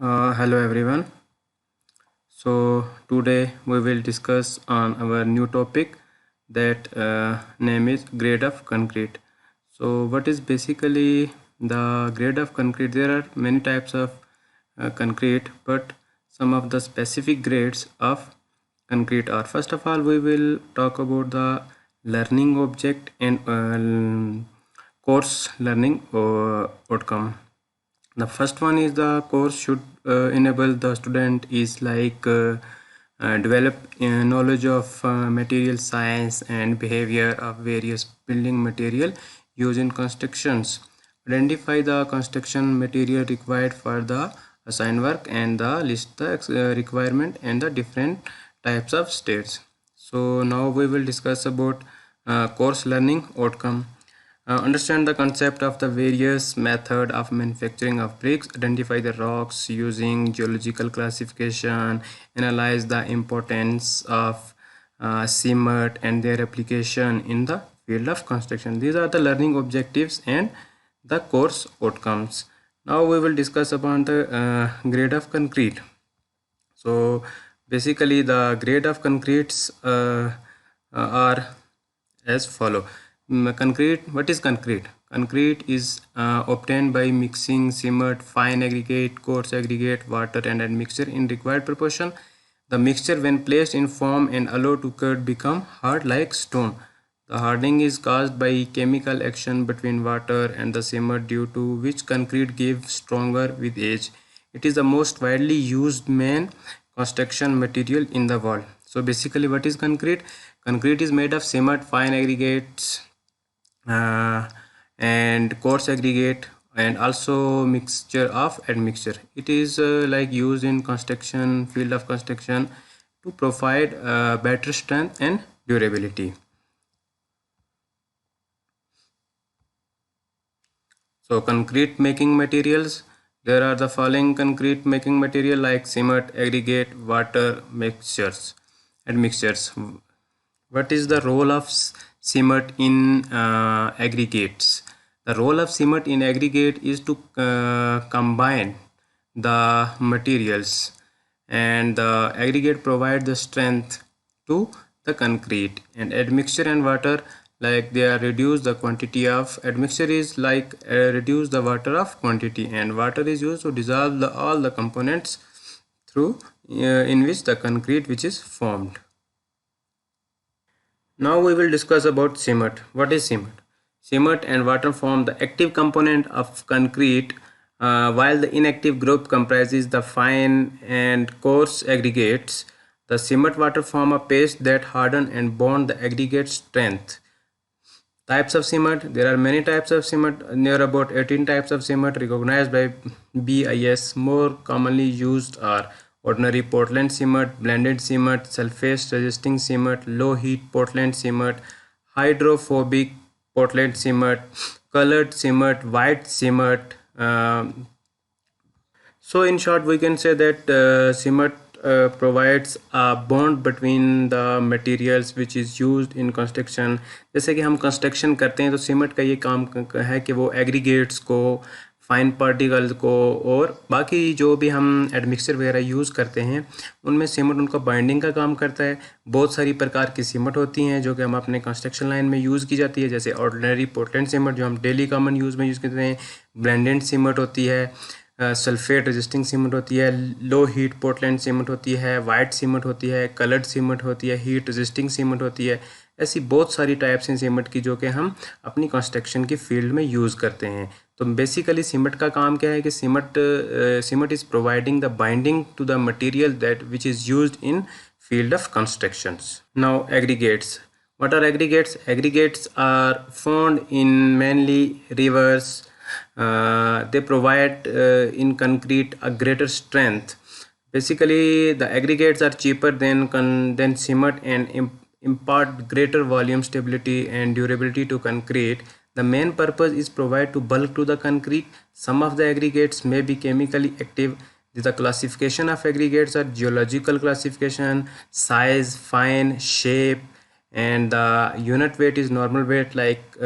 Hello everyone. So today we will discuss on our new topic that name is grade of concrete. So what is basically the grade of concrete? There are many types of concrete, but some of the specific grades of concrete are. First of all, we will talk about the learning object and course learning outcome. The first one is the course should enable the student is like develop knowledge of material science and behavior of various building material used in constructions, identify the construction material required for the assigned work, and the list the requirement and the different types of states. So now we will discuss about course learning outcome. Understand the concept of the various method of manufacturing of bricks, identify the rocks using geological classification, analyze the importance of cement and their application in the field of construction. These are the learning objectives and the course outcomes. Now we will discuss about the grade of concrete. So basically the grade of concretes are as follow. Concrete, what is concrete? Concrete is obtained by mixing cement, fine aggregate, coarse aggregate, water and admixture in required proportion. The mixture when placed in foam and allowed to cure become hard like stone. The hardening is caused by chemical action between water and the cement, due to which concrete gives stronger with age. It is the most widely used main construction material in the world. So basically what is concrete? Concrete is made of cement, fine aggregates, uh, and coarse aggregate, and also mixture of admixture. It is like used in construction field of construction to provide better strength and durability. So concrete making materials, there are the following concrete making material like cement, aggregate, water, mixtures and mixtures. What is the role of cement in aggregates? The role of cement in aggregate is to combine the materials, and the aggregate provide the strength to the concrete, and admixture and water, like they are reduce the quantity of admixture is like reduce the water of quantity, and water is used to dissolve all the components through in which the concrete which is formed. Now we will discuss about cement. What is cement? Cement and water form the active component of concrete, while the inactive group comprises the fine and coarse aggregates. The cement water form a paste that harden and bond the aggregate strength. Types of cement. There are many types of cement. Near about 18 types of cement recognized by BIS. More commonly used are ordinary Portland cement, blended cement, sulfate resisting cement, low heat Portland cement, hydrophobic Portland cement, colored cement, white cement. So in short, we can say that cement provides a bond between the materials which is used in construction. जैसे कि हम construction करते हैं तो cement का ये काम है कि वो एग्रीगेट्स को, फाइन पार्टिकल्स को और बाकी जो भी हम एडमिक्सचर वगैरह यूज़ करते हैं उनमें सीमेंट उनका बाइंडिंग का काम करता है. बहुत सारी प्रकार की सीमेंट होती हैं जो कि हम अपने कंस्ट्रक्शन लाइन में यूज़ की जाती है, जैसे ऑर्डिनरी पोर्टलैंड सीमेंट जो हम डेली कॉमन यूज़ में यूज़ करते हैं, ब्लेंडेड सीमेंट होती है, सल्फेट रेजिस्टिंग सीमेंट होती है, लो हीट पोर्टलैंड सीमेंट होती है, वाइट सीमेंट होती है, कलर्ड सीमेंट होती है, हीट रेजिस्टिंग सीमेंट होती है. ऐसी बहुत सारी टाइप्स हैं सीमेंट की जो कि हम अपनी कंस्ट्रक्शन की फील्ड में यूज़ करते हैं. तो बेसिकली सीमेंट का काम क्या है कि cement is providing the binding to the material that which is used in field of constructions. Now aggregates. What are aggregates? Aggregates are found in mainly rivers. They provide in concrete a greater strength. Basically, the aggregates are cheaper than cement and impart greater volume, stability, and durability to concrete. The main purpose is provide to bulk to the concrete. Some of the aggregates may be chemically active. The classification of aggregates are geological classification, size, fine, shape, and the unit weight is normal weight like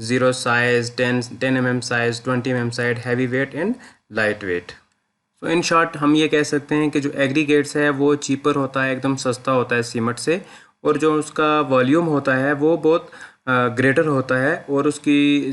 0 size, 10 mm size, 20 mm size, heavy weight and light weight. तो in short हम ये कह सकते हैं कि जो aggregates है वो चीपर होता है, एकदम सस्ता होता है सीमेंट से, और जो उसका वॉल्यूम होता है वो बहुत ग्रेटर होता है। और उसकी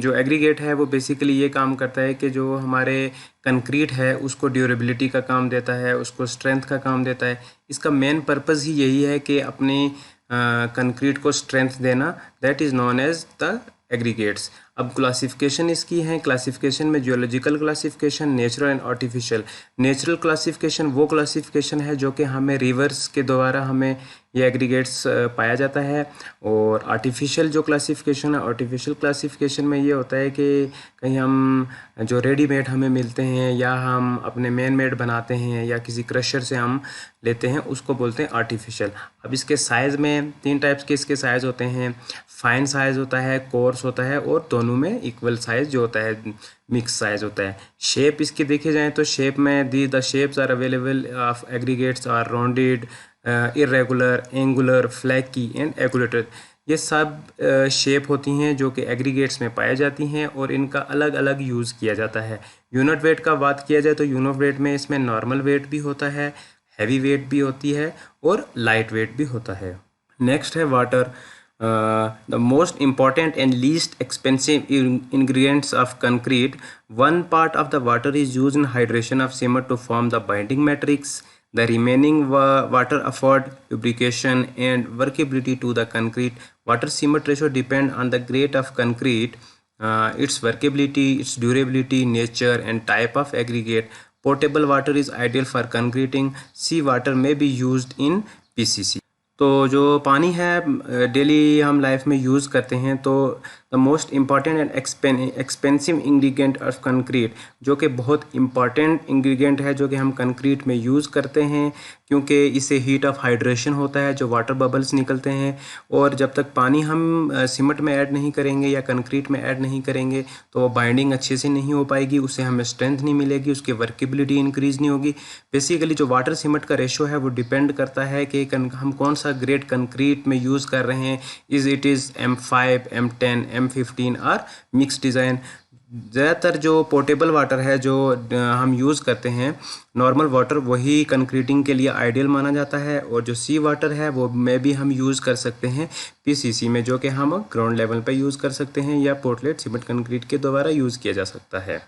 जो एग्रीगेट है वो बेसिकली ये काम करता है कि जो हमारे कंक्रीट है उसको ड्यूरेबिलिटी का काम देता है, उसको स्ट्रेंथ का काम देता है। इसका मेन पर्पस ही यही है कि अपनी कंक्रीट को स्ट्रेंथ देना, that is known as the aggregates. अब क्लासिफिकेशन इसकी है, क्लासिफिकेशन में geological classification, natural and artificial. Natural classification वो क्लासिफिकेशन है जो कि हमें रिवर्स के द्वारा हमें ये एग्रीगेट्स पाया जाता है। और आर्टिफिशियल जो क्लासिफिकेशन है, आर्टिफिशियल क्लासिफिकेशन में ये होता है कि कहीं हम जो रेडीमेड हमें मिलते हैं या हम अपने मैन मेड बनाते हैं या किसी क्रशर से हम लेते हैं, उसको बोलते हैं आर्टिफिशियल। अब इसके साइज़ में 3 टाइप्स के इसके साइज़ होते हैं। फाइन साइज़ होता है, कोर्स होता है, और दोनों में इक्वल साइज़ जो होता है मिक्स साइज़ होता है। शेप इसकी देखे जाएँ तो शेप में the shapes are available of aggregates are rounded, irregular, angular, flaky and एगुलेटेड। ये सब शेप होती हैं जो कि एग्रीगेट्स में पाई जाती हैं और इनका अलग अलग यूज़ किया जाता है। यूनिट वेट का बात किया जाए तो यूनिट वेट में इसमें नॉर्मल वेट भी होता है, हैवी वेट भी होती है और लाइट वेट भी होता है। नेक्स्ट है water. The most important and least expensive ingredients of concrete. One part of the water is used in hydration of cement to form the binding matrix. The remaining water afford lubrication and workability to the concrete. Water cement ratio depend on the grade of concrete, its workability, its durability, nature and type of aggregate. Potable water is ideal for concreting. Sea water may be used in PCC. तो जो पानी है daily हम life में use करते हैं, तो the most important and expensive ingredient of concrete, जो कि बहुत इम्पॉर्टेंट इंग्रेडिएंट है जो कि हम कंक्रीट में यूज़ करते हैं, क्योंकि इससे हीट ऑफ हाइड्रेशन होता है, जो वाटर बबल्स निकलते हैं। और जब तक पानी हम सीमेंट में ऐड नहीं करेंगे या कंक्रीट में ऐड नहीं करेंगे तो वो बाइंडिंग अच्छे से नहीं हो पाएगी, उससे हमें स्ट्रेंथ नहीं मिलेगी, उसकी वर्केबिलिटी इंक्रीज़ नहीं होगी। बेसिकली जो वाटर सीमेंट का रेशो है वो डिपेंड करता है कि हम कौन सा ग्रेड कंक्रीट में यूज़ कर रहे हैं, it is M5, M10, M15 और मिक्स डिज़ाइन। ज़्यादातर जो पोर्टेबल वाटर है जो हम यूज़ करते हैं, नॉर्मल वाटर, वही कंक्रीटिंग के लिए आइडियल माना जाता है। और जो सी वाटर है वो में भी हम यूज़ कर सकते हैं PCC में, जो कि हम ग्राउंड लेवल पर यूज़ कर सकते हैं या पोर्टलेट सीमेंट कंक्रीट के द्वारा यूज़ किया जा सकता है।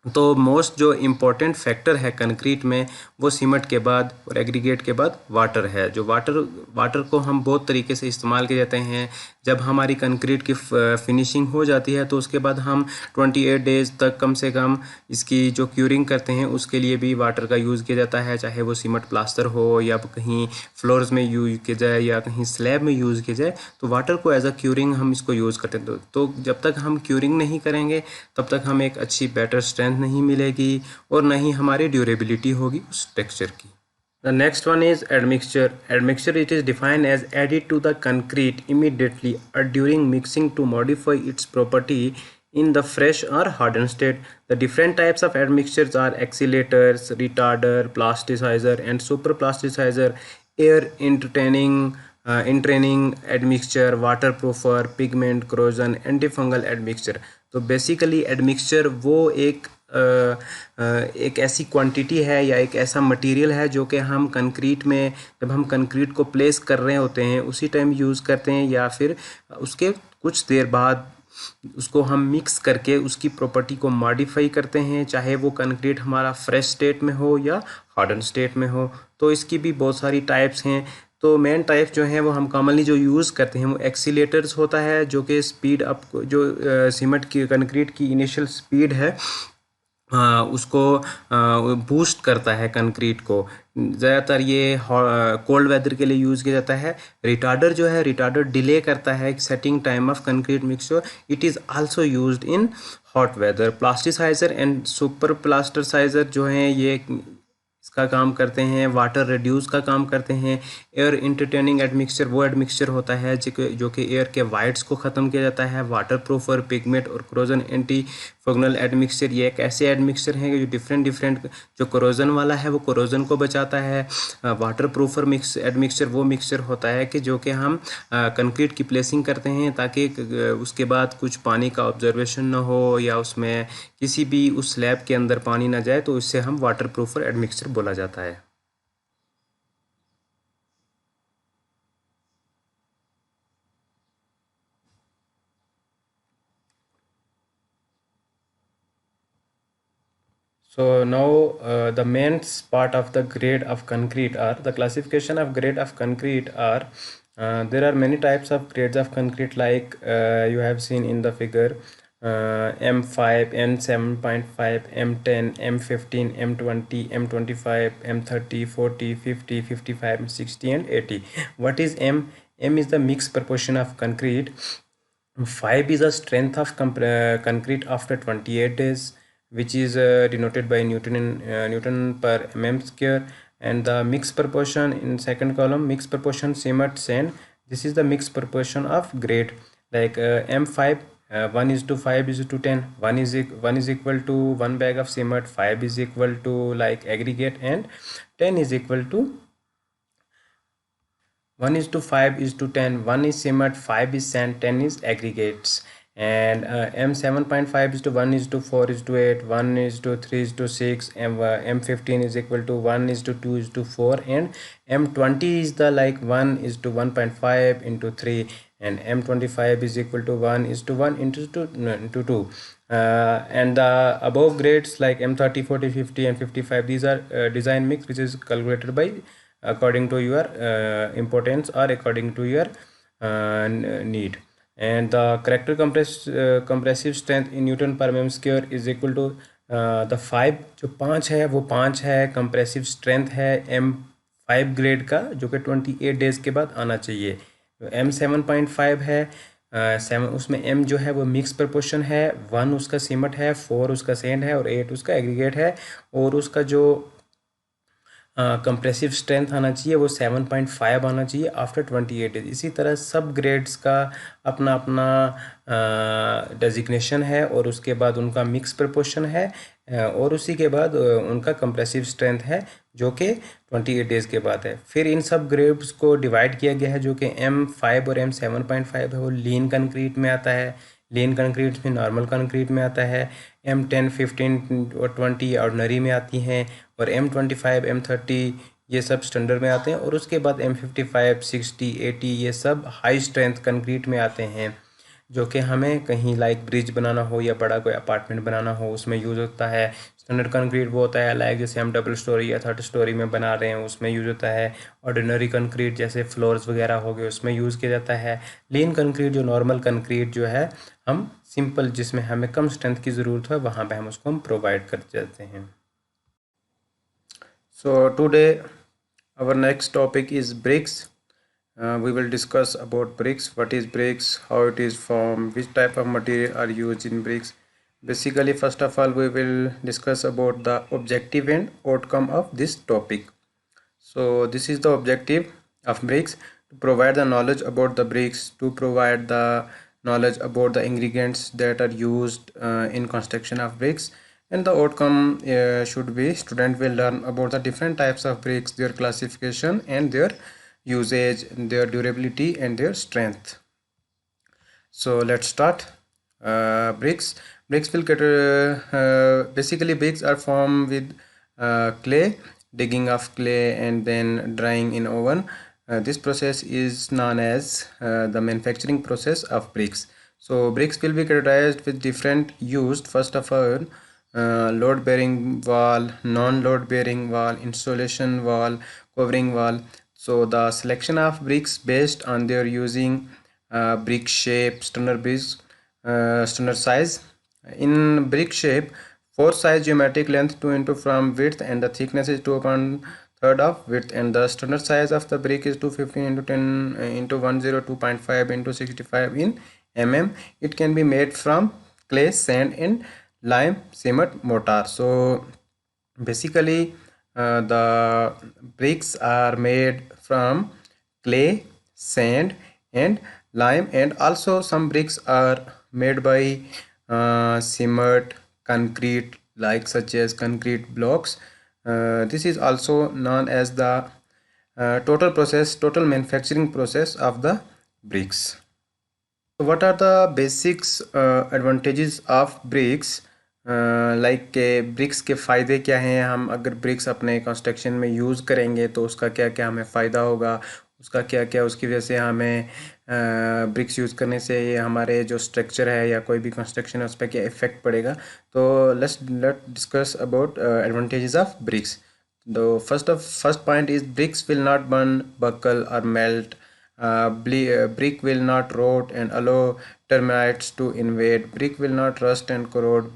तो मोस्ट जो इम्पोर्टेंट फैक्टर है कंक्रीट में वो सीमेंट के बाद और एग्रीगेट के बाद वाटर है। जो वाटर को हम बहुत तरीके से इस्तेमाल किए जाते हैं। जब हमारी कंक्रीट की फिनिशिंग हो जाती है तो उसके बाद हम 28 डेज़ तक कम से कम इसकी जो क्यूरिंग करते हैं उसके लिए भी वाटर का यूज़ किया जाता है, चाहे वो सीमेंट प्लास्टर हो या कहीं फ्लोर्स में यूज़ किया जाए या कहीं स्लैब में यूज़ किया जाए, तो वाटर को एज अ क्यूरिंग हम इसको यूज़ करते हैं। तो जब तक हम क्यूरिंग नहीं करेंगे तब तक हमें एक अच्छी बेटर स्ट्रेंथ नहीं मिलेगी और ना ही हमारी ड्यूरेबिलिटी होगी उस टेक्सचर की। The next one is admixture. Admixture, it is defined as added to the concrete immediately or during mixing to modify its property in the fresh or hardened state. The different types of admixtures are accelerators, retarder, plasticizer and superplasticizer, air entraining admixture, waterproofer, pigment, corrosion, antifungal admixture. तो basically admixture वो एक ऐसी quantity है या एक ऐसा material है जो कि हम कंक्रीट में, जब हम कंक्रीट को प्लेस कर रहे होते हैं उसी टाइम यूज़ करते हैं या फिर उसके कुछ देर बाद उसको हम मिक्स करके उसकी प्रॉपर्टी को मॉडिफाई करते हैं, चाहे वो कंक्रीट हमारा फ्रेश स्टेट में हो या हार्डन स्टेट में हो। तो इसकी भी बहुत सारी टाइप्स हैं। तो मेन टाइप जो है वो हम कॉमनली जो यूज़ करते हैं वो एक्सीलेटर्स होता है, जो कि स्पीड अप, जो सीमेंट की कंक्रीट की इनिशियल स्पीड है उसको बूस्ट करता है कंक्रीट को। ज़्यादातर ये कोल्ड वेदर के लिए यूज़ किया जाता है। रिटार्डर जो है, रिटार्डर डिले करता है setting time of concrete mixture. It is also used in hot weather. Plasticiser and super plasticiser जो हैं ये इसका काम करते हैं, वाटर रिड्यूस का काम करते हैं, एयर इंटरटेनिंग एडमिक्सचर वो एडमिक्सचर होता है जो कि एयर के वाइट्स को ख़त्म किया जाता है, वाटर प्रूफर, पिगमेंट और क्रोजन एंटी फंगल एडमिक्सचर ये एक ऐसे एडमिक्सचर हैं जो डिफरेंट जो कोरोजन वाला है वो कोरोजन को बचाता है। वाटर प्रूफर एडमिक्सचर वो मिक्सचर होता है कि जो कि हम कंक्रीट की प्लेसिंग करते हैं ताकि उसके बाद कुछ पानी का ऑब्जर्वेशन ना हो या उसमें किसी भी उस स्लैब के अंदर पानी ना जाए, तो इससे हम वाटर प्रूफर एडमिक्सचर बोला जाता है। So now the main part of the grade of concrete are the classification of grade of concrete are there are many types of grades of concrete like you have seen in the figure M5, M7.5, M10, M15, M20, M25, M30, 40, 50, 55, 60 and 80. What is M? M is the mixed proportion of concrete. 5 is the strength of concrete after 28 days, which is denoted by Newton per mm square. And the mixed proportion in second column, mixed proportion cement sand. This is the mixed proportion of grade, like M5 1 is to 5 is to 10, 1 is equal to 1 bag of cement, 5 is equal to like aggregate, and 10 is equal to 1 is to 5 is to 10, 1 is cement, 5 is sand, 10 is aggregates. And M 7.5 is to 1 is to 4 is to 8, 1 is to 3 is to 6, M 15 is equal to 1 is to 2 is to 4, and M 20 is the like 1 is to 1.5 into 3, and M 25 is equal to 1 is to 1 into 2, into 2. And the above grades like M 30, 40, 50 and 55, these are design mix which is calculated by according to your importance or according to your need. And the character compressive strength in Newton per mm square is equal to the 5, जो 5 है वो 5 है compressive strength है M5 grade का, जो कि 28 days के बाद आना चाहिए। तो M7.5 है, 7 उसमें M जो है वो मिक्स प्रपोर्शन है, 1 उसका सीमेंट है, 4 उसका सैंड है और 8 उसका एग्रीगेट है, और उसका जो कंप्रेसिव स्ट्रेंथ आना चाहिए वो 7.5 आना चाहिए आफ्टर 28 डेज। इसी तरह सब ग्रेड्स का अपना अपना डेजिग्नेशन है और उसके बाद उनका मिक्स प्रपोर्शन है और उसी के बाद उनका कंप्रेसिव स्ट्रेंथ है जो कि 28 डेज़ के बाद है। फिर इन सब ग्रेड्स को डिवाइड किया गया है, जो कि M5 और M7.5 है वो लीन कंक्रीट में आता है, लीन कंक्रीट में नॉर्मल कंक्रीट में आता है, M10, 15 और 20 ऑर्डनरी में आती हैं, और M25, M30 ये सब स्टैंडर्ड में आते हैं, और उसके बाद M55, 60, 80 ये सब हाई स्ट्रेंथ कंक्रीट में आते हैं, जो कि हमें कहीं लाइक ब्रिज बनाना हो या बड़ा कोई अपार्टमेंट बनाना हो उसमें यूज़ होता है। स्टैंडर्ड कंक्रीट वो होता है लाइक जैसे हम डबल स्टोरी या थर्ड स्टोरी में बना रहे हैं उसमें यूज़ होता है। ऑर्डिनरी कंक्रीट जैसे फ्लोर्स वगैरह हो गए उसमें यूज़ किया जाता है। लीन कंक्रीट जो नॉर्मल कंक्रीट जो है हम सिंपल जिसमें हमें कम स्ट्रेंथ की ज़रूरत है वहाँ पे हम उसको हम प्रोवाइड कर देते हैं। So today our next topic is bricks. We will discuss about bricks, what is bricks, how it is formed, which type of material are used in bricks. Basically, first of all we will discuss about the objective and outcome of this topic. So this is the objective of bricks: to provide the knowledge about the bricks, to provide the knowledge about the ingredients that are used in construction of bricks. And the outcome should be student will learn about the different types of bricks, their classification and their usage, their durability and their strength. So let's start. Bricks will get basically bricks are formed with clay, digging of clay and then drying in oven. This process is known as the manufacturing process of bricks. So bricks will be characterized with different used. First of all, load bearing wall, non-load bearing wall, insulation wall, covering wall. So the selection of bricks based on their using brick shape, standard size. In brick shape, 4 size geometric length 2 into from width and the thickness is 2/3 of width, and the standard size of the brick is 215 into 10 into 102.5 into 65 in mm. It can be made from clay, sand and lime, cement, mortar. So basically the bricks are made from clay, sand, and lime, and also some bricks are made by cement, concrete, like such as concrete blocks. This is also known as the total manufacturing process of the bricks. So what are the basics advantages of bricks? Like के BRICS के फ़ायदे क्या हैं? हम अगर BRICS अपने construction में use करेंगे तो उसका क्या क्या हमें फ़ायदा होगा, उसका क्या क्या उसकी वजह से हमें ब्रिक्स यूज़ करने से हमारे जो स्ट्रक्चर है या कोई भी कंस्ट्रक्शन है उस पर क्या इफ़ेक्ट पड़ेगा. तो let discuss about advantages of BRICS. The first point is bricks will not burn, buckle, or melt. Brick will not rot and allow termites to invade. Brick will not rust and corrode.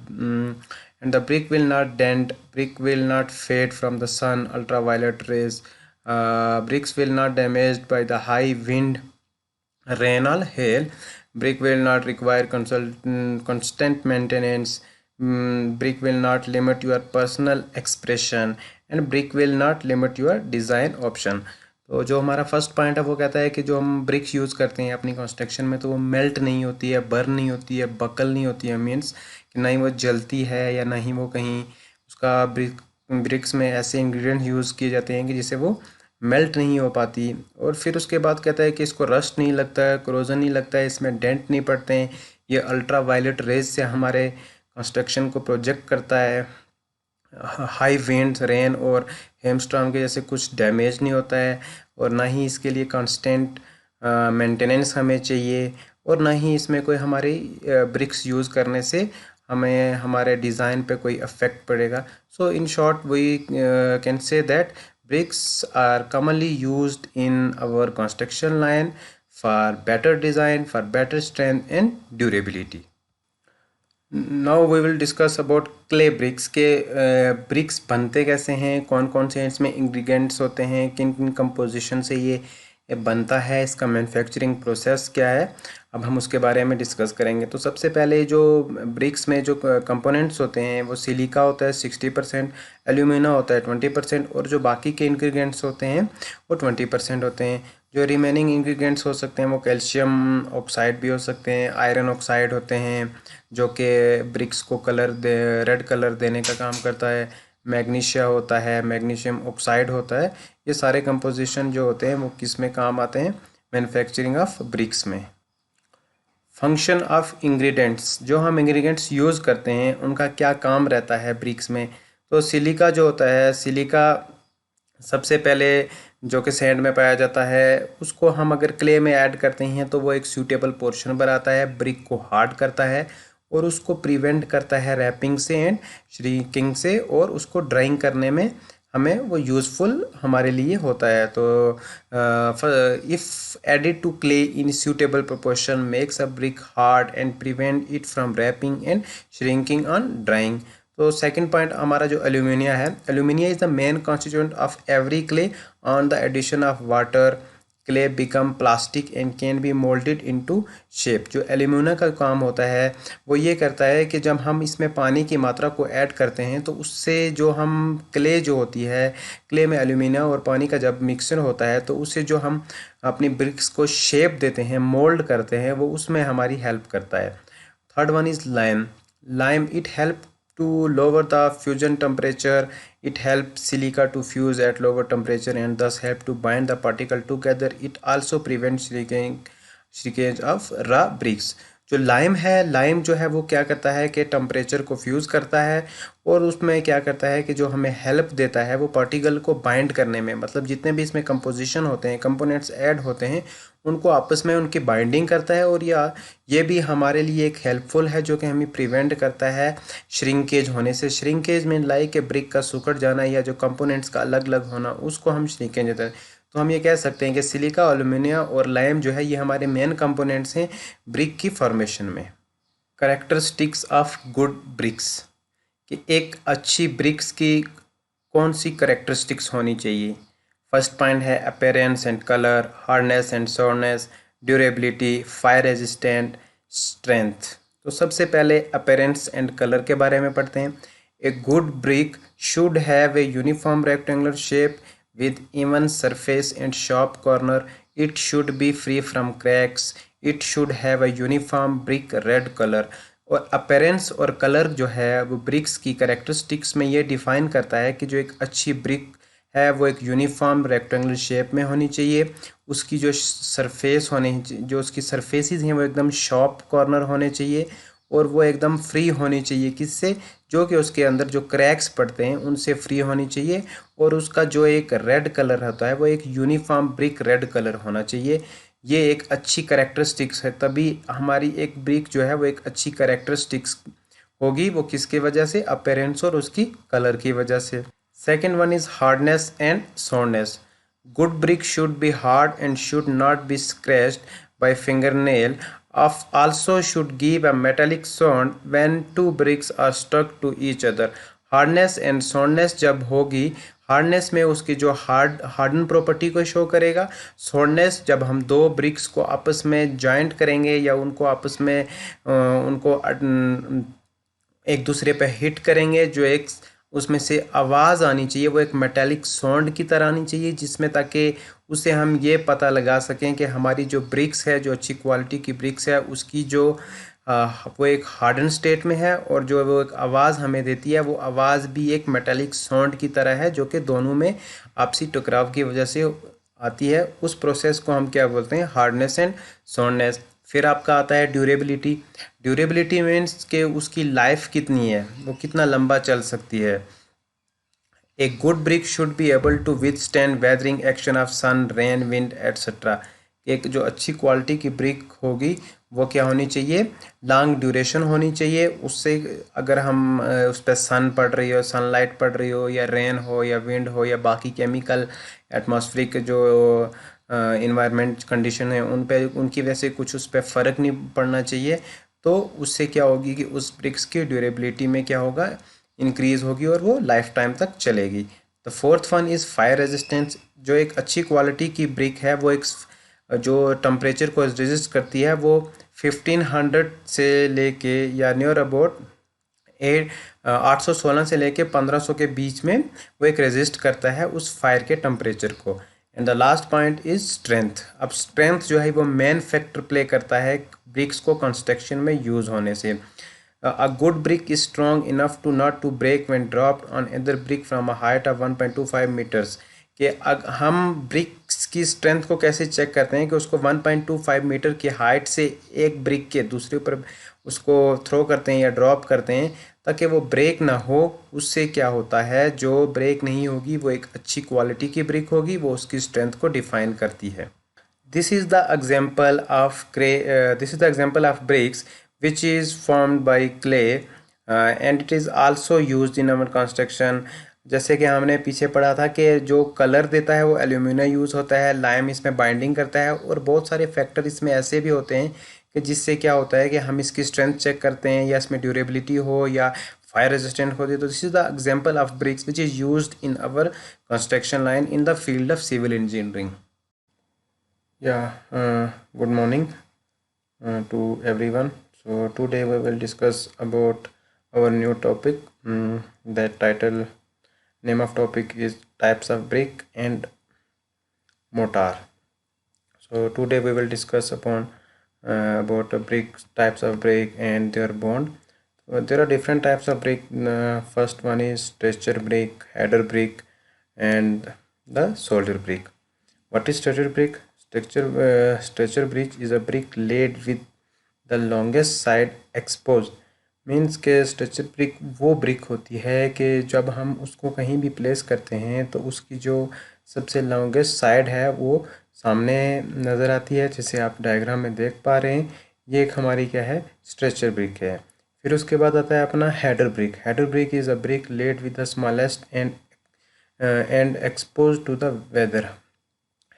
And the brick will not dent. Brick will not fade from the sun, ultraviolet rays. Bricks will not damaged by the high wind, rain or hail. Brick will not require constant maintenance. Brick will not limit your personal expression, and brick will not limit your design option. तो जो हमारा first point है वो कहता है कि जो हम ब्रिक्स यूज़ करते हैं अपनी कंस्ट्रक्शन में तो वो मेल्ट नहीं होती है, बर्न नहीं होती है, बकल नहीं होती है. मीन्स कि ना ही वो जलती है या ना ही वो कहीं उसका ब्रिक्स में ऐसे इंग्रेडिएंट यूज़ किए जाते हैं कि जिससे वो मेल्ट नहीं हो पाती. और फिर उसके बाद कहता है कि इसको रस्ट नहीं लगता है, क्रोजन नहीं लगता है, इसमें डेंट नहीं पड़ते हैं. ये अल्ट्रा वायलेट रेज से हमारे कंस्ट्रक्शन को प्रोजेक्ट करता है. हाई विंड्स, रेन और हेमस्टॉर्म के जैसे कुछ डैमेज नहीं होता है. और ना ही इसके लिए कांस्टेंट मेंटेनेंस हमें चाहिए, और ना ही इसमें कोई हमारी ब्रिक्स यूज़ करने से हमें हमारे डिज़ाइन पे कोई इफेक्ट पड़ेगा. So in short we can say that bricks are commonly used in our construction line for better design, for better strength and durability. Now we will discuss about clay bricks के bricks बनते कैसे हैं, कौन कौन से इसमें ingredients होते हैं, किन किन composition से ये बनता है, इसका मैन्युफैक्चरिंग प्रोसेस क्या है, अब हम उसके बारे में डिस्कस करेंगे. तो सबसे पहले जो ब्रिक्स में जो कंपोनेंट्स होते हैं वो सिलिका होता है 60%, एल्यूमिना होता है 20%, और जो बाकी के इंग्रेडिएंट्स होते हैं वो 20% होते हैं. जो रिमेनिंग इंग्रेडिएंट्स हो सकते हैं वो कैल्शियम ऑक्साइड भी हो सकते हैं, आयरन ऑक्साइड होते हैं जो कि ब्रिक्स को रेड कलर देने का काम करता है, मैग्नीशिया होता है, मैग्नीशियम ऑक्साइड होता है. ये सारे कंपोजिशन जो होते हैं वो किस में काम आते हैं? मैन्युफैक्चरिंग ऑफ ब्रिक्स में. फंक्शन ऑफ इंग्रेडिएंट्स, जो हम इंग्रेडिएंट्स यूज़ करते हैं उनका क्या काम रहता है ब्रिक्स में. तो सिलिका जो होता है, सिलिका सबसे पहले जो कि सैंड में पाया जाता है, उसको हम अगर क्ले में ऐड करते हैं तो वो एक सूटेबल पोर्शन बनाता है, ब्रिक को हार्ड करता है और उसको प्रिवेंट करता है रैपिंग से एंड श्रिंकिंग से, और उसको ड्राइंग करने में हमें वो यूज़फुल हमारे लिए होता है. तो if added to clay in suitable proportion makes a brick hard and prevent it from warping and shrinking on drying. तो सेकंड पॉइंट हमारा जो एल्यूमिनिया है, alumina is the main constituent of every clay. On the addition of water clay become plastic and can be moulded into shape. जो aluminium का काम होता है वो ये करता है कि जब हम इसमें पानी की मात्रा को ऐड करते हैं तो उससे जो हम क्ले जो होती है, क्ले में एल्यूमिनियम और पानी का जब मिक्सचर होता है तो उससे जो हम अपनी ब्रिक्स को शेप देते हैं, मोल्ड करते हैं, वो उसमें हमारी हेल्प करता है. Third one is lime. Lime it help to lower the fusion temperature. It helps silica to fuse at lower temperature and thus help to bind the particle together. It also prevents shrinkage of raw bricks. जो lime है, lime जो है वो क्या करता है कि temperature को फ्यूज़ करता है और उसमें क्या करता है कि जो हमें हेल्प देता है वो पार्टिकल को बाइंड करने में, मतलब जितने भी इसमें कंपोजिशन होते हैं, कंपोनेंट्स ऐड होते हैं, उनको आपस में उनकी बाइंडिंग करता है. और ये भी हमारे लिए एक हेल्पफुल है जो कि हमें प्रिवेंट करता है श्रिंकेज होने से. श्रिंकेज में लाइक के ब्रिक का सुकड़ जाना या जो कंपोनेंट्स का अलग अलग होना, उसको हम श्रिंकेज देते हैं. तो हम ये कह सकते हैं कि सिलिका, एल्यूमिनियम और लाइम जो है ये हमारे मेन कंपोनेंट्स हैं ब्रिक की फॉर्मेशन में. कैरेक्टरिस्टिक्स ऑफ गुड ब्रिक्स, कि एक अच्छी ब्रिक्स की कौन सी कैरेक्टरिस्टिक्स होनी चाहिए. फर्स्ट पॉइंट है appearance and colour, hardness and softness, durability, fire resistant, strength. तो सबसे पहले अपीयरेंस एंड कलर के बारे में पढ़ते हैं. A good brick should have a uniform rectangular shape with even surface and sharp corner. It should be free from cracks. It should have a uniform brick red color. और appearance और colour जो है वो BRICS की characteristics में ये define करता है कि जो एक अच्छी ब्रिक है वो एक यूनिफॉर्म रेक्टेंगुलर शेप में होनी चाहिए, उसकी जो सरफेस होने जो उसकी सरफेसेस हैं वो एकदम शार्प कॉर्नर होने चाहिए, और वो एकदम फ्री होनी चाहिए किससे, जो कि उसके अंदर जो क्रैक्स पड़ते हैं उनसे फ्री होनी चाहिए, और उसका जो एक रेड कलर होता है वो एक यूनिफॉर्म ब्रिक रेड कलर होना चाहिए। ये एक अच्छी कैरेक्टरिस्टिक्स है, तभी हमारी एक ब्रिक जो है वो एक अच्छी कैरेक्टरिस्टिक्स होगी। वो किसकी वजह से, अपीयरेंस और उसकी कलर की वजह से। Second one is hardness and soundness. Good brick should B hard and should not be scratched by fingernail. Also should give a metallic sound when two bricks are stuck to each other. Hardness and soundness जब होगी, hardness में उसकी जो harden property को show करेगा, soundness जब हम दो ब्रिक्स को आपस में जॉइंट करेंगे या उनको आपस में उनको एक दूसरे पे हिट करेंगे, जो एक उसमें से आवाज़ आनी चाहिए वो एक मेटालिक साउंड की तरह आनी चाहिए, जिसमें ताकि उसे हम ये पता लगा सकें कि हमारी जो ब्रिक्स है, जो अच्छी क्वालिटी की ब्रिक्स है, उसकी जो वो एक हार्डन स्टेट में है, और जो वो एक आवाज़ हमें देती है वो आवाज़ भी एक मेटालिक साउंड की तरह है, जो कि दोनों में आपसी टकराव की वजह से आती है। उस प्रोसेस को हम क्या बोलते हैं, हार्डनेस एंड साउंडनेस। फिर आपका आता है ड्यूरेबिलिटी। ड्यूरेबिलिटी मीन्स के उसकी लाइफ कितनी है, वो कितना लंबा चल सकती है। A good brick should be able to withstand weathering action of sun, rain, wind etcetera. एक जो अच्छी क्वालिटी की ब्रिक होगी वो क्या होनी चाहिए, लॉन्ग ड्यूरेशन होनी चाहिए। उससे अगर हम उस पर सन पड़ रही हो, सनलाइट पड़ रही हो, या रेन हो, या विंड हो, या बाकी केमिकल एटमॉस्फेरिक जो इन्वायरमेंट कंडीशन है उन पे, उनकी वजह से कुछ उस पर फ़र्क नहीं पड़ना चाहिए। तो उससे क्या होगी कि उस ब्रिक्स की ड्यूरेबिलिटी में क्या होगा, इंक्रीज़ होगी, और वो लाइफ टाइम तक चलेगी। The fourth one is fire resistance. जो एक अच्छी क्वालिटी की ब्रिक है वो एक जो टेम्परेचर को रेजिस्ट करती है वो 1500 से लेके या नियर अबाउट 816 से लेके 1500 के बीच में वो एक रेजिस्ट करता है उस फायर के टेम्परेचर को। And the last point is strength. अब स्ट्रेंथ जो है वो मेन फैक्टर प्ले करता है ब्रिक्स को कंस्ट्रक्शन में यूज़ होने से। A good brick is strong enough to not to break when dropped on other brick from a height of 1.25 meters। कि हम ब्रिक्स की स्ट्रेंथ को कैसे चेक करते हैं कि उसको 1.25 मीटर की हाइट से एक ब्रिक के दूसरे ऊपर उसको थ्रो करते हैं या ड्रॉप करते हैं ताकि वो ब्रेक ना हो। उससे क्या होता है, जो ब्रेक नहीं होगी वो एक अच्छी क्वालिटी की ब्रिक होगी, वो उसकी स्ट्रेंथ को डिफाइन करती है। This is the example of bricks which is formed by clay and it is also used in our construction। जैसे कि हमने पीछे पढ़ा था कि जो कलर देता है वो एल्यूमिनियम यूज़ होता है, लाइम इसमें बाइंडिंग करता है, और बहुत सारे फैक्टर इसमें ऐसे भी होते हैं कि जिससे क्या होता है कि हम इसकी स्ट्रेंथ चेक करते हैं या इसमें ड्यूरेबिलिटी हो या फायर रेजिस्टेंट होती है। तो this is the example of bricks which is used in our construction line in the field of civil engineering. Good morning to everyone. So today we will discuss about our new topic. That title, name of topic is types of brick and mortar. So today we will discuss upon about brick, types of brick and their bond. There are different types of brick. First one is structure brick, header brick, and the soldier brick. What is structure brick? Structure brick is a brick laid with the longest side exposed। Means के structure brick वो brick होती है कि जब हम उसको कहीं भी प्लेस करते हैं तो उसकी जो सबसे लॉन्गेस्ट साइड है वो सामने नज़र आती है, जैसे आप डायग्राम में देख पा रहे हैं। ये एक हमारी क्या है, स्ट्रक्चर ब्रिक है। फिर उसके बाद आता है अपना header brick. Header brick is a brick laid with the smallest end expose to the weather.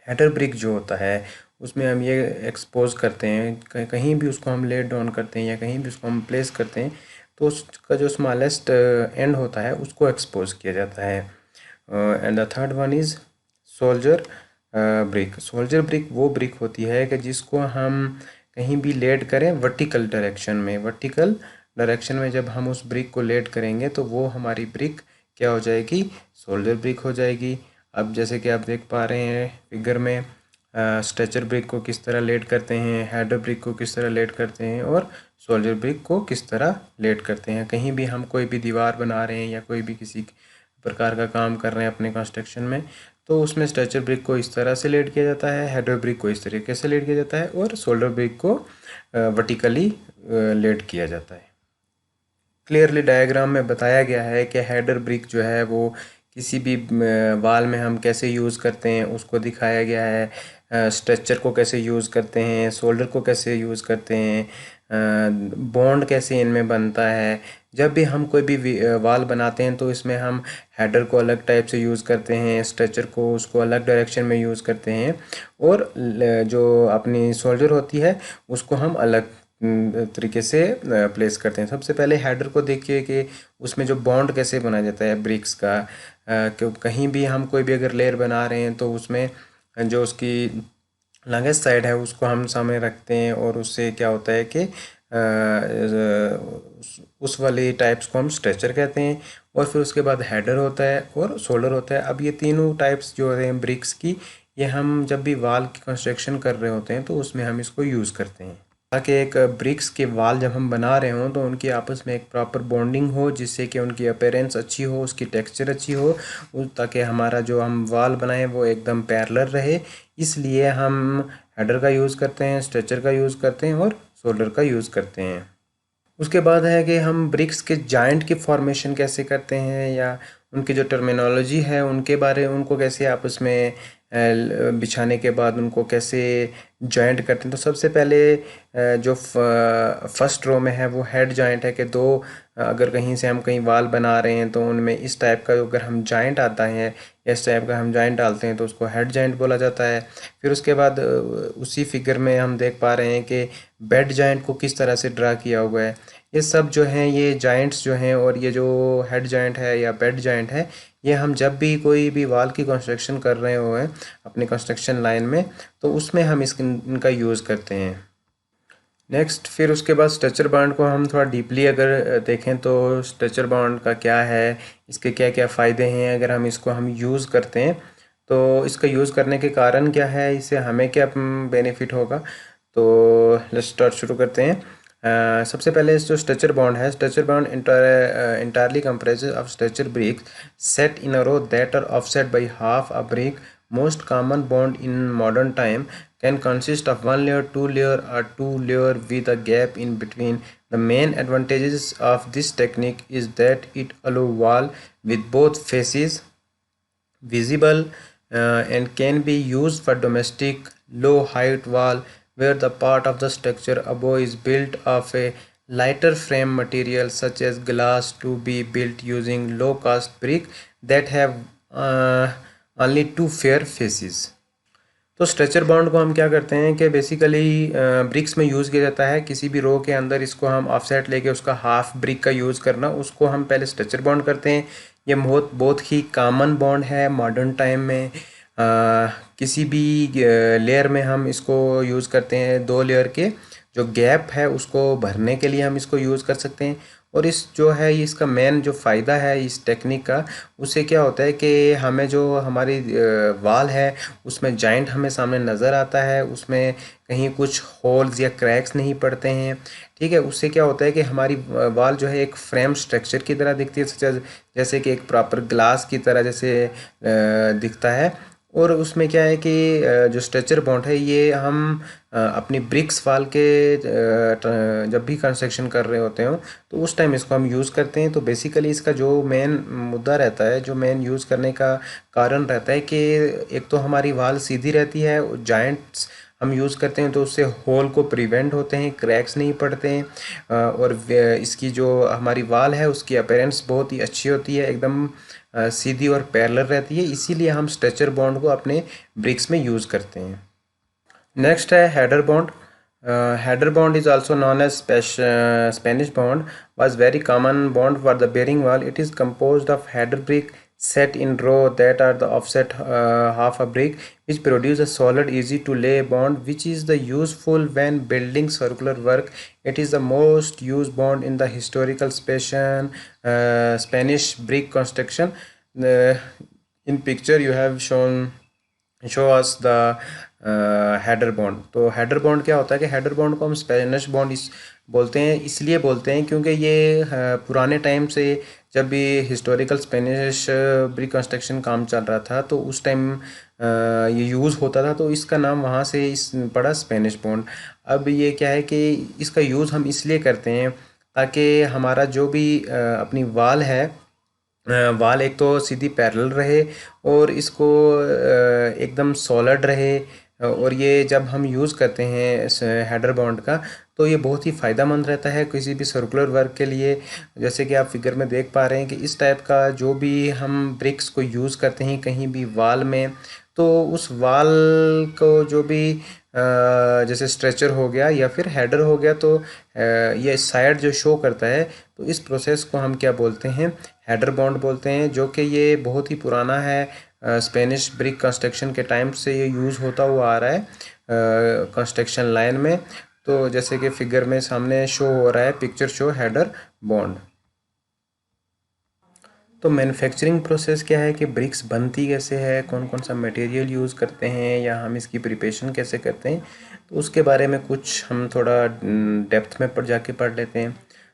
Header brick जो होता है उसमें हम ये एक्सपोज करते हैं, कहीं भी उसको हम लेट डाउन करते हैं या कहीं भी उसको हम प्लेस करते हैं तो उसका जो स्मॉलेस्ट एंड होता है उसको एक्सपोज किया जाता है। And the third one is soldier brick. Soldier brick वो ब्रिक होती है कि जिसको हम कहीं भी लेड करें वर्टिकल डायरेक्शन में, वर्टिकल डायरेक्शन में जब हम उस ब्रिक को लेट करेंगे तो वो हमारी ब्रिक क्या हो जाएगी, सोल्डर ब्रिक हो जाएगी। अब जैसे कि आप देख पा रहे हैं फिगर में, स्ट्रेचर ब्रिक को किस तरह लेट करते हैं, हेडर ब्रिक को किस तरह लेट करते हैं और सोल्डर ब्रिक को किस तरह लेट करते हैं। कहीं भी हम कोई भी दीवार बना रहे हैं या कोई भी किसी प्रकार का काम कर रहे हैं अपने कंस्ट्रक्शन में, तो उसमें स्ट्रेचर ब्रिक को इस तरह से लेट किया जाता है, हेडर ब्रिक को इस तरीके से लेट किया जाता है और सोल्डर ब्रिक को वर्टिकली लेट किया जाता है। क्लियरली डायग्राम में बताया गया है कि हेडर ब्रिक जो है वो किसी भी वाल में हम कैसे यूज़ करते हैं उसको दिखाया गया है। स्ट्रेचर को कैसे यूज़ करते हैं, सोल्डर को कैसे यूज़ करते हैं, बॉन्ड कैसे इनमें बनता है। जब भी हम कोई भी वाल बनाते हैं तो इसमें हम हेडर को अलग टाइप से यूज़ करते हैं, स्ट्रेचर को उसको अलग डायरेक्शन में यूज़ करते हैं और जो अपनी सोल्डर होती है उसको हम अलग तरीके से प्लेस करते हैं। सबसे पहले हेडर को देखिए कि उसमें जो बॉन्ड कैसे बनाया जाता है ब्रिक्स का। क्यों कहीं भी हम कोई भी अगर लेयर बना रहे हैं तो उसमें जो उसकी लॉन्गेस्ट साइड है उसको हम सामने रखते हैं और उससे क्या होता है कि उस वाली टाइप्स को हम स्ट्रेचर कहते हैं। और फिर उसके बाद हेडर होता है और शोल्डर होता है। अब ये तीनों टाइप्स जो हैं ब्रिक्स की, ये हम जब भी वाल की कंस्ट्रक्शन कर रहे होते हैं तो उसमें हम इसको यूज़ करते हैं ताकि एक ब्रिक्स के वाल जब हम बना रहे हों तो उनकी आपस में एक प्रॉपर बॉन्डिंग हो, जिससे कि उनकी अपीयरेंस अच्छी हो, उसकी टेक्सचर अच्छी हो, ताकि हमारा जो हम वाल बनाएं वो एकदम पैरेलल रहे। इसलिए हम हेडर का यूज़ करते हैं, स्ट्रेचर का यूज़ करते हैं और शोल्डर का यूज़ करते हैं। उसके बाद है कि हम ब्रिक्स के जॉइंट की फॉर्मेशन कैसे करते हैं या उनकी जो टर्मिनोलॉजी है उनको कैसे आपस में बिछाने के बाद उनको कैसे जॉइंट करते हैं। तो सबसे पहले जो फर्स्ट रो में है वो हेड जॉइंट है कि दो अगर कहीं से हम कहीं वाल बना रहे हैं तो उनमें इस टाइप का अगर हम जॉइंट आता है या इस टाइप का हम जॉइंट डालते हैं तो उसको हेड जॉइंट बोला जाता है। फिर उसके बाद उसी फिगर में हम देख पा रहे हैं कि बेड जॉइंट को किस तरह से ड्रा किया हुआ है। ये सब जो हैं ये जॉइंट्स जो हैं और ये जो हेड जॉइंट है या बेड जॉइंट है, ये हम जब भी कोई भी वाल की कंस्ट्रक्शन कर रहे हो हैं अपने कंस्ट्रक्शन लाइन में तो उसमें हम इनका यूज़ करते हैं। नेक्स्ट फिर उसके बाद स्ट्रेचर बॉन्ड को हम थोड़ा डीपली अगर देखें तो स्ट्रेचर बॉन्ड का क्या है, इसके क्या क्या फ़ायदे हैं, अगर हम इसको यूज़ करते हैं तो इसका यूज़ करने के कारण क्या है, इससे हमें क्या बेनिफिट होगा। तो लेट्स स्टार्ट शुरू करते हैं। सबसे पहले जो स्ट्रेचर बॉन्ड है, stretcher bond entirely comprises of stretcher bricks set in a row that are offset by half a brick. Most common bond in modern time can consist of one layer, two layer or two layer with a gap in between. The main advantages of this technique is that it allows wall with both faces visible and can be used for domestic low height wall where the part of the structure above is built of a lighter frame material such as glass to be built using low cost brick that have only two fair faces. तो stretcher bond को हम क्या करते हैं कि basically BRICS में use किया जाता है। किसी भी रो के अंदर इसको हम ऑफसेट लेके उसका हाफ ब्रिक का यूज़ करना, उसको हम पहले स्ट्रेचर बॉन्ड करते हैं। ये बहुत ही कॉमन बॉन्ड है मॉडर्न टाइम में। किसी भी लेयर में हम इसको यूज़ करते हैं। दो लेयर के जो गैप है उसको भरने के लिए हम इसको यूज़ कर सकते हैं। और इस जो है इसका मेन जो फ़ायदा है इस टेक्निक का, उससे क्या होता है कि हमें जो हमारी वाल है उसमें जॉइंट हमें सामने नज़र आता है, उसमें कहीं कुछ होल्स या क्रैक्स नहीं पड़ते हैं। ठीक है, उससे क्या होता है कि हमारी वाल जो है एक फ्रेम स्ट्रक्चर की तरह दिखती है, जैसे कि एक प्रॉपर ग्लास की तरह जैसे दिखता है। और उसमें क्या है कि जो स्ट्रेचर बॉन्ड है ये हम अपनी ब्रिक्स वाल के जब भी कंस्ट्रक्शन कर रहे होते हो तो उस टाइम इसको हम यूज़ करते हैं। तो बेसिकली इसका जो मेन मुद्दा रहता है, जो मेन यूज़ करने का कारण रहता है कि एक तो हमारी वाल सीधी रहती है, जॉइंट्स हम यूज़ करते हैं तो उससे होल को प्रिवेंट होते हैं, क्रैक्स नहीं पड़ते हैं। और इसकी जो हमारी वाल है उसकी अपीयरेंस बहुत ही अच्छी होती है, एकदम सीधी और पैरेलल रहती है। इसीलिए हम स्ट्रेचर बॉन्ड को अपने ब्रिक्स में यूज़ करते हैं। नेक्स्ट है header bond. Header bond is also known as Spanish bond, was very common bond for the bearing wall. It is composed of header brick set in row that are the offset half a brick, which produce a solid easy to lay bond, which is the useful when building circular work. It is the most used bond in the historical Spanish brick construction. In picture you have show us the header bond. तो header bond क्या होता है कि header bond को हम Spanish bond बोलते हैं, इसलिए बोलते हैं क्योंकि ये पुराने टाइम से जब भी हिस्टोरिकल स्पेनिश ब्रिक कंस्ट्रक्शन काम चल रहा था तो उस टाइम ये यूज़ होता था, तो इसका नाम वहाँ से इस पड़ा स्पेनिश बॉन्ड। अब ये क्या है कि इसका यूज़ हम इसलिए करते हैं ताकि हमारा जो भी अपनी वाल है, वाल एक तो सीधी पैरेलल रहे और इसको एकदम सॉलिड रहे। और ये जब हम यूज़ करते हैं हेडर बॉन्ड का तो ये बहुत ही फ़ायदेमंद रहता है किसी भी सर्कुलर वर्क के लिए। जैसे कि आप फिगर में देख पा रहे हैं कि इस टाइप का जो भी हम ब्रिक्स को यूज़ करते हैं कहीं भी वाल में, तो उस वाल को जो भी जैसे स्ट्रेचर हो गया या फिर हेडर हो गया, तो ये साइड जो शो करता है, तो इस प्रोसेस को हम क्या बोलते हैं, हेडर बॉन्ड बोलते हैं, जो कि ये बहुत ही पुराना है। स्पेनिश ब्रिक कंस्ट्रक्शन के टाइम से ये यूज़ होता हुआ आ रहा है कंस्ट्रक्शन लाइन में। तो जैसे कि फिगर में सामने शो हो रहा है, पिक्चर शो हेडर बॉन्ड। तो मैन्युफैक्चरिंग प्रोसेस क्या है कि ब्रिक्स बनती कैसे है, कौन कौन सा मटेरियल यूज़ करते हैं या हम इसकी प्रिपरेशन कैसे करते हैं, तो उसके बारे में कुछ हम थोड़ा डेप्थ में जाके पढ़ लेते हैं।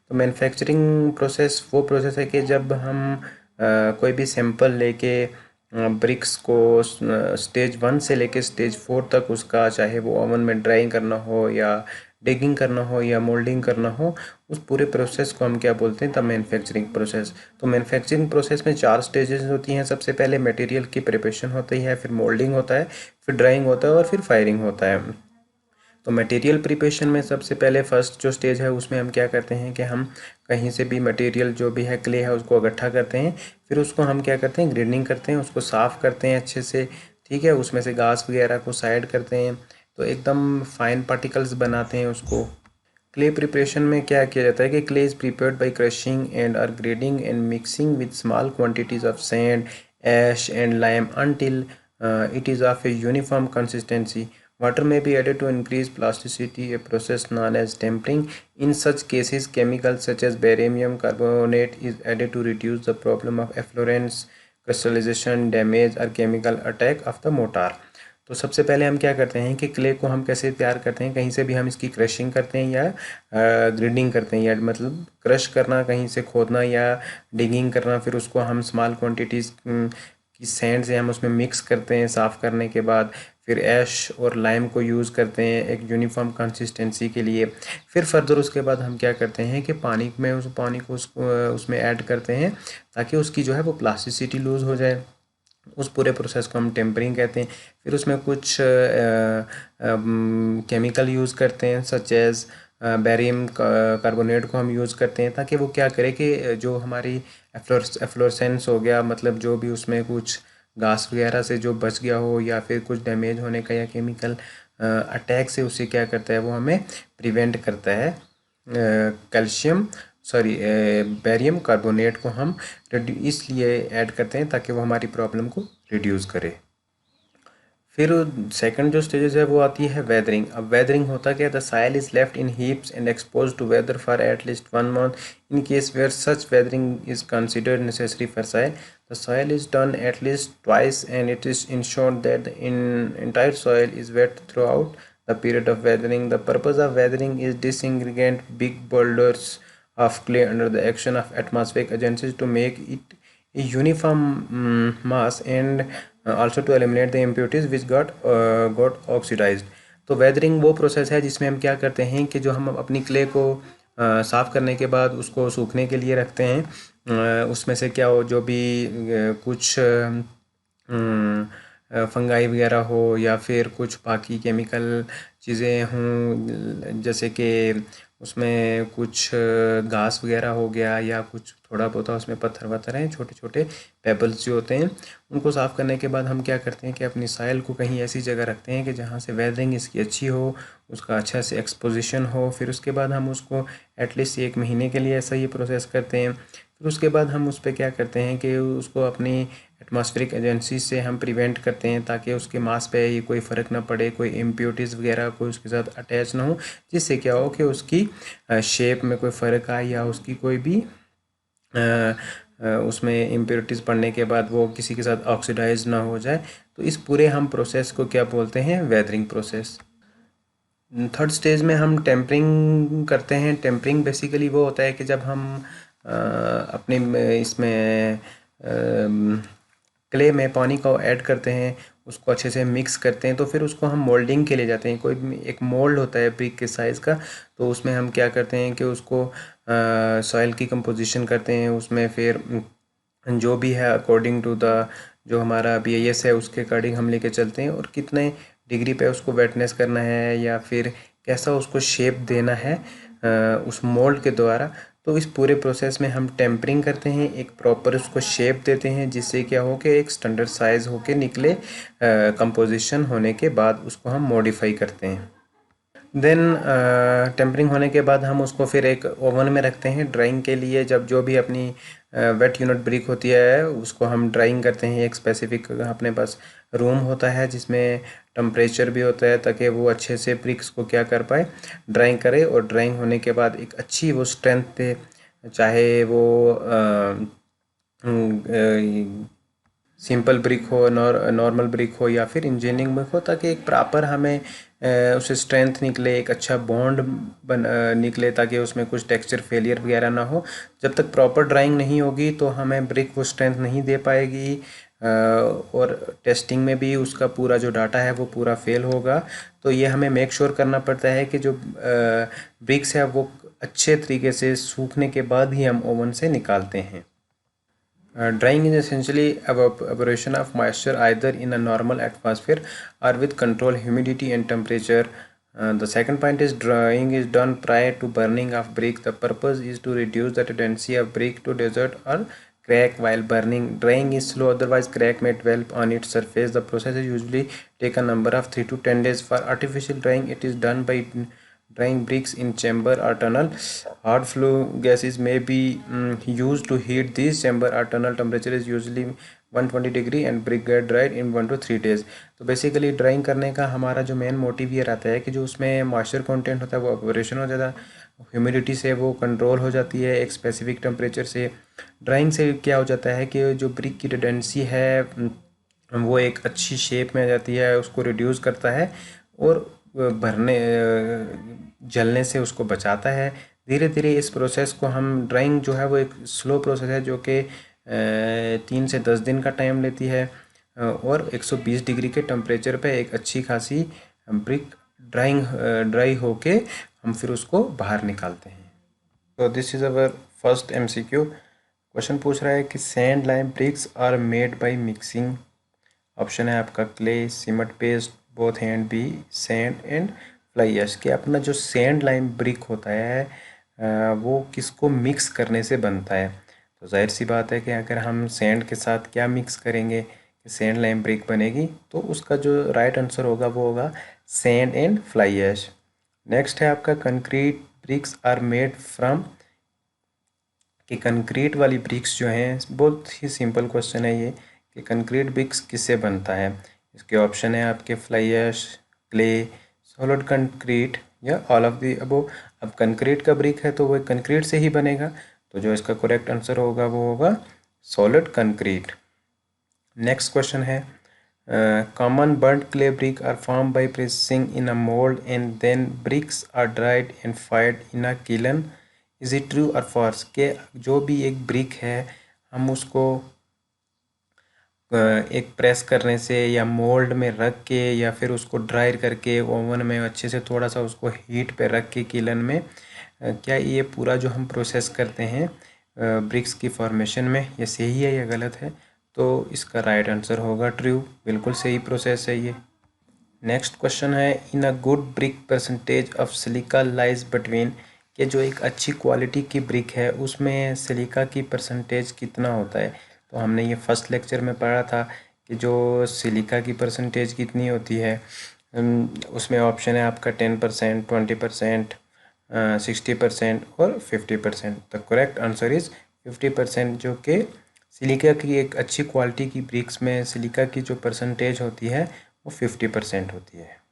तो मैन्युफैक्चरिंग प्रोसेस वो प्रोसेस है कि जब हम कोई भी सैंपल लेके ब्रिक्स को स्टेज 1 से लेके स्टेज 4 तक उसका, चाहे वो ओवन में ड्राइंग करना हो या डिगिंग करना हो या मोल्डिंग करना हो, उस पूरे प्रोसेस को हम क्या बोलते हैं, द मैन्युफैक्चरिंग प्रोसेस। तो मैन्युफैक्चरिंग प्रोसेस में 4 स्टेजेस होती हैं। सबसे पहले मटेरियल की प्रिपरेशन होती है, फिर मोल्डिंग होता है, फिर ड्राइंग होता है और फिर फायरिंग होता है। तो मटेरियल प्रिपरेशन में सबसे पहले फर्स्ट जो स्टेज है उसमें हम क्या करते हैं कि हम कहीं से भी मटेरियल जो भी है, क्ले है, उसको इकट्ठा करते हैं। फिर उसको हम क्या करते हैं, ग्राइंडिंग करते हैं, उसको साफ़ करते हैं अच्छे से, ठीक है। उसमें से घास वगैरह को साइड करते हैं, तो एकदम फाइन पार्टिकल्स बनाते हैं उसको। क्ले प्रिपरेशन में क्या किया जाता है कि clay is prepared by crushing and or grading and mixing with small quantities of sand, ash and lime until it is of a uniform consistency. Water may be added to increase plasticity, a process known as tempering. In such cases, chemicals such as barium carbonate is added to reduce the problem of efflorescence, crystallization, damage or chemical attack of the mortar. तो सबसे पहले हम क्या करते हैं कि clay को हम कैसे तैयार करते हैं, कहीं से भी हम इसकी क्रशिंग करते हैं या ग्राइंडिंग करते हैं, या मतलब क्रश करना, कहीं से खोदना या डिगिंग करना। फिर उसको हम स्मॉल क्वांटिटीज़ की सैंड से हम उसमें मिक्स करते हैं साफ़ करने के बाद। फिर ऐश और लाइम को यूज़ करते हैं एक यूनिफॉर्म कंसिस्टेंसी के लिए। फिर फर्दर उसके बाद हम क्या करते हैं कि पानी में उस पानी को उसमें ऐड करते हैं ताकि उसकी जो है वो प्लास्टिसिटी लूज़ हो जाए। उस पूरे प्रोसेस को हम टेम्परिंग कहते हैं। फिर उसमें कुछ केमिकल यूज़ करते हैं सच एज़ बेरियम कार्बोनेट को हम यूज़ करते हैं ताकि वो क्या करे कि जो हमारी एफ्लोरेसेंस हो गया, मतलब जो भी उसमें कुछ घास वगैरह से जो बच गया हो या फिर कुछ डैमेज होने का या केमिकल अटैक से उसे क्या करता है, वो हमें प्रिवेंट करता है। बेरियम कार्बोनेट को हम इसलिए ऐड करते हैं ताकि वो हमारी प्रॉब्लम को रिड्यूस करे। फिर सेकंड जो स्टेजेस है वो आती है वेदरिंग। अब वेदरिंग होता क्या है, the soil is left in heaps and expose to weather for at least 1 month in case where such weathering is considered necessary for soil. The soil is done at least twice and it is ensured that the entire soil is wet throughout the period of weathering. The purpose of weathering is disintegrate big boulders of clay under the action of atmospheric agencies to make it a uniform mass and also to eliminate the impurities which got oxidized. तो weathering वो process है जिसमें हम क्या करते हैं कि जो हम अपनी क्ले को साफ़ करने के बाद उसको सूखने के लिए रखते हैं, उसमें से क्या हो जो भी कुछ फंगाई वगैरह हो या फिर कुछ बाकी केमिकल चीज़ें हों, जैसे कि उसमें कुछ घास वगैरह हो गया या कुछ थोड़ा बहुत उसमें पत्थर वत्थर हैं, छोटे छोटे पेबल्स जो होते हैं, उनको साफ़ करने के बाद हम क्या करते हैं कि अपनी साइल को कहीं ऐसी जगह रखते हैं कि जहाँ से वेदरिंग इसकी अच्छी हो, उसका अच्छा से एक्सपोजिशन हो। फिर उसके बाद हम उसको एटलीस्ट 1 महीने के लिए ऐसा ये प्रोसेस करते हैं। फिर उसके बाद हम उस पर क्या करते हैं कि उसको अपनी एटमॉस्फेरिक एजेंसी से हम प्रिवेंट करते हैं ताकि उसके मास पे ये कोई फ़र्क ना पड़े, कोई इम्प्योरिटीज़ वगैरह कोई उसके साथ अटैच ना हो, जिससे क्या हो कि उसकी शेप में कोई फ़र्क आए या उसकी कोई भी उसमें इम्प्योरिटीज़ पड़ने के बाद वो किसी के साथ ऑक्सीडाइज ना हो जाए। तो इस पूरे हम प्रोसेस को क्या बोलते हैं? Weathering process. थर्ड स्टेज में हम टेम्परिंग करते हैं। टेम्परिंग बेसिकली वो होता है कि जब हम अपने इसमें क्ले में पानी को ऐड करते हैं, उसको अच्छे से मिक्स करते हैं, तो फिर उसको हम मोल्डिंग के लिए जाते हैं। कोई एक मोल्ड होता है ब्रिक के साइज़ का, तो उसमें हम क्या करते हैं कि उसको सॉइल की कंपोजिशन करते हैं, उसमें फिर जो भी है अकॉर्डिंग टू द जो हमारा BIS है उसके अकॉर्डिंग हम लेके चलते हैं, और कितने डिग्री पे उसको वेटनेस करना है या फिर कैसा उसको शेप देना है उस मोल्ड के द्वारा। तो इस पूरे प्रोसेस में हम टेम्परिंग करते हैं, एक प्रॉपर उसको शेप देते हैं, जिससे क्या हो कि एक स्टैंडर्ड साइज़ होके निकले। कंपोजिशन होने के बाद उसको हम मॉडिफाई करते हैं। देन टेम्परिंग होने के बाद हम उसको फिर एक ओवन में रखते हैं ड्राइंग के लिए। जब जो भी अपनी वेट यूनिट ब्रिक होती है उसको हम ड्राइंग करते हैं। एक स्पेसिफिक अपने पास रूम होता है जिसमें टेम्परेचर भी होता है, ताकि वो अच्छे से ब्रिक्स को क्या कर पाए, ड्राइंग करे। और ड्राइंग होने के बाद एक अच्छी वो स्ट्रेंथ दे, चाहे वो सिंपल ब्रिक हो, नॉर्मल ब्रिक हो या फिर इंजीनियरिंग ब्रिक हो, ताकि एक प्रॉपर हमें उसे स्ट्रेंथ निकले, एक अच्छा बॉन्ड निकले, ताकि उसमें कुछ टेक्सचर फेलियर वगैरह ना हो। जब तक प्रॉपर ड्राइंग नहीं होगी तो हमें ब्रिक वो स्ट्रेंथ नहीं दे पाएगी, और टेस्टिंग में भी उसका पूरा जो डाटा है वो पूरा फेल होगा। तो ये हमें मेक श्योर करना पड़ता है कि जो ब्रिक्स है वो अच्छे तरीके से सूखने के बाद ही हम ओवन से निकालते हैं। Drying is essentially evaporation of moisture either in a normal atmosphere or with controlled humidity and temperature. The second point is drying is done prior to burning of brick. The purpose is to reduce the tendency of brick to desert or crack while burning. Drying is slow, otherwise crack may develop on its surface. The process is usually take a number of 3 to 10 days. For artificial drying, it is done by drying bricks in chamber or tunnel. Hard flue gases may be used to heat these chamber or tunnel. Temperature is usually 120 degree and brick get dried in 1 to 3 days। तो basically drying करने का हमारा जो main motive ये रहता है कि जो उसमें मॉइस्चर कंटेंट होता है वो ऑपरेशन हो जाता है, ह्यूमिडिटी से वो कंट्रोल हो जाती है एक स्पेसिफिक टेम्परेचर से। ड्राइंग से क्या हो जाता है कि जो ब्रिक की टेंडेंसी है वो एक अच्छी शेप में आ जाती है, उसको रिड्यूस करता है और भरने जलने से उसको बचाता है। धीरे धीरे इस प्रोसेस को हम, ड्राइंग जो है वो एक स्लो प्रोसेस है जो कि 3 से 10 दिन का टाइम लेती है, और 120 डिग्री के टेम्परेचर पे एक अच्छी खासी ब्रिक ड्राई होके हम फिर उसको बाहर निकालते हैं। तो this is our first MCQ। Question पूछ रहा है कि sand lime bricks are made by mixing. Option है आपका clay, cement paste, both hand B, sand and fly ash. कि अपना जो सैंड लाइम ब्रिक होता है वो किसको मिक्स करने से बनता है। तो जाहिर सी बात है कि अगर हम सैंड के साथ क्या मिक्स करेंगे कि सैंड लाइम ब्रिक बनेगी, तो उसका जो राइट आंसर होगा वो होगा sand and fly ash. Next है आपका concrete bricks are made from. कि कंक्रीट वाली ब्रिक्स जो हैं, बहुत ही सिंपल क्वेश्चन है ये कि कंक्रीट ब्रिक्स किससे बनता है। इसके ऑप्शन है आपके fly ash, clay, solid concrete या ऑल ऑफ दी अबव। अब कंक्रीट का ब्रिक है तो वो कंक्रीट से ही बनेगा, तो जो इसका करेक्ट आंसर होगा वो होगा सॉलिड कंक्रीट। नेक्स्ट क्वेश्चन है common burned clay brick are form by pressing in a mould and then bricks are dried and fired in a kiln. Is it true और फॉल्स? के जो भी एक brick है हम उसको एक प्रेस करने से या मोल्ड में रख के या फिर उसको ड्राई करके ओवन में अच्छे से थोड़ा सा उसको हीट पे रख के किलन में, क्या ये पूरा जो हम प्रोसेस करते हैं ब्रिक्स की फॉर्मेशन में, ये सही है या गलत है? तो इसका राइट आंसर होगा ट्रू, बिल्कुल सही प्रोसेस है ये। नेक्स्ट क्वेश्चन है in a good brick percentage of silica lies between. कि जो एक अच्छी क्वालिटी की ब्रिक है उसमें सिलिका की परसेंटेज कितना होता है। तो हमने ये फर्स्ट लेक्चर में पढ़ा था कि जो सिलिका की परसेंटेज कितनी होती है। उसमें ऑप्शन है आपका 10%, 20%, 60% और 50%। द करेक्ट आंसर इज़ 50%, जो कि सिलिका की एक अच्छी क्वालिटी की ब्रिक्स में सिलिका की जो परसेंटेज होती है वो 50% होती है।